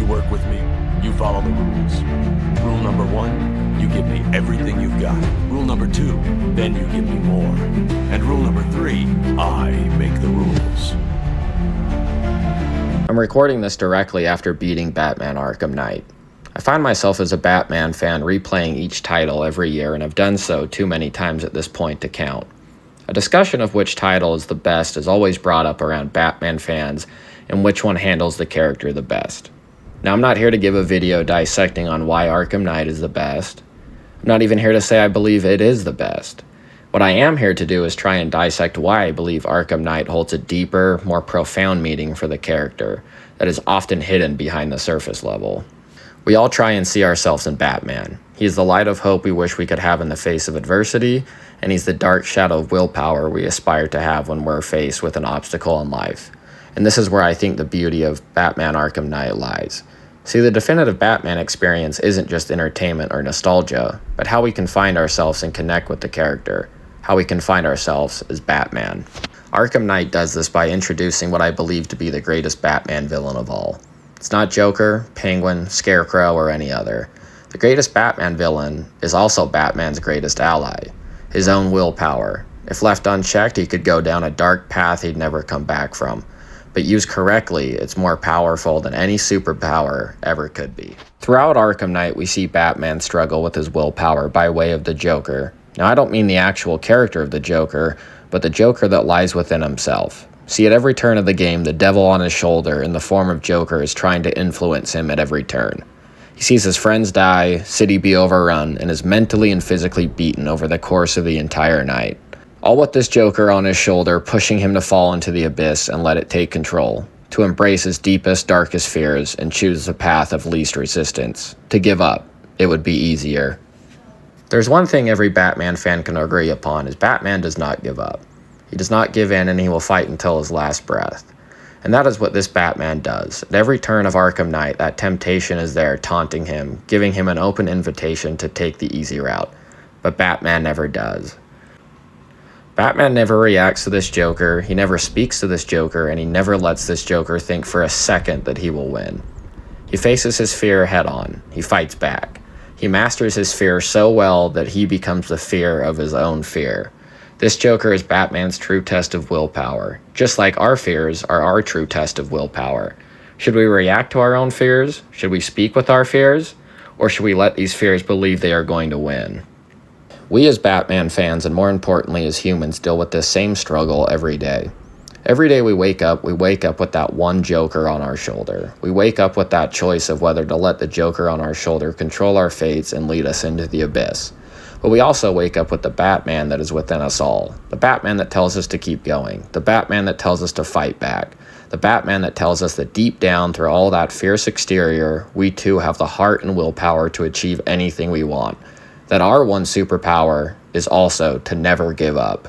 work with me, you follow the rules. Rule number 1, you give me everything you've got. Rule number 2, then you give me more. And rule number 3, I make the rules. I'm recording this directly after beating Batman Arkham Knight. I find myself as a Batman fan replaying each title every year and have done so too many times at this point to count. A discussion of which title is the best is always brought up around Batman fans and which one handles the character the best. Now, I'm not here to give a video dissecting on why Arkham Knight is the best. I'm not even here to say I believe it is the best. What I am here to do is try and dissect why I believe Arkham Knight holds a deeper, more profound meaning for the character that is often hidden behind the surface level. We all try and see ourselves in Batman. He is the light of hope we wish we could have in the face of adversity, and he's the dark shadow of willpower we aspire to have when we're faced with an obstacle in life. And this is where I think the beauty of Batman Arkham Knight lies. See, the definitive Batman experience isn't just entertainment or nostalgia, but how we can find ourselves and connect with the character, how we can find ourselves as Batman. Arkham Knight does this by introducing what I believe to be the greatest Batman villain of all. It's not Joker, Penguin, Scarecrow, or any other. The greatest Batman villain is also Batman's greatest ally, his own willpower. If left unchecked, he could go down a dark path he'd never come back from. But used correctly, it's more powerful than any superpower ever could be. Throughout Arkham Knight, we see Batman struggle with his willpower by way of the Joker. Now, I don't mean the actual character of the Joker, but the Joker that lies within himself. See, at every turn of the game, the devil on his shoulder in the form of Joker is trying to influence him at every turn. He sees his friends die, city be overrun, and is mentally and physically beaten over the course of the entire night. All with this Joker on his shoulder pushing him to fall into the abyss and let it take control, to embrace his deepest, darkest fears and choose the path of least resistance. To give up, it would be easier. There's one thing every Batman fan can agree upon, is Batman does not give up. He does not give in, and he will fight until his last breath. And that is what this Batman does. At every turn of Arkham Knight, that temptation is there taunting him, giving him an open invitation to take the easy route. But Batman never does. Batman never reacts to this Joker, he never speaks to this Joker, and he never lets this Joker think for a second that he will win. He faces his fear head on. He fights back. He masters his fear so well that he becomes the fear of his own fear. This Joker is Batman's true test of willpower, just like our fears are our true test of willpower. Should we react to our own fears? Should we speak with our fears? Or should we let these fears believe they are going to win? We as Batman fans, and more importantly as humans, deal with this same struggle every day. Every day we wake up with that one Joker on our shoulder. We wake up with that choice of whether to let the Joker on our shoulder control our fates and lead us into the abyss. But we also wake up with the Batman that is within us all. The Batman that tells us to keep going. The Batman that tells us to fight back. The Batman that tells us that deep down through all that fierce exterior, we too have the heart and willpower to achieve anything we want. That our one superpower is also to never give up.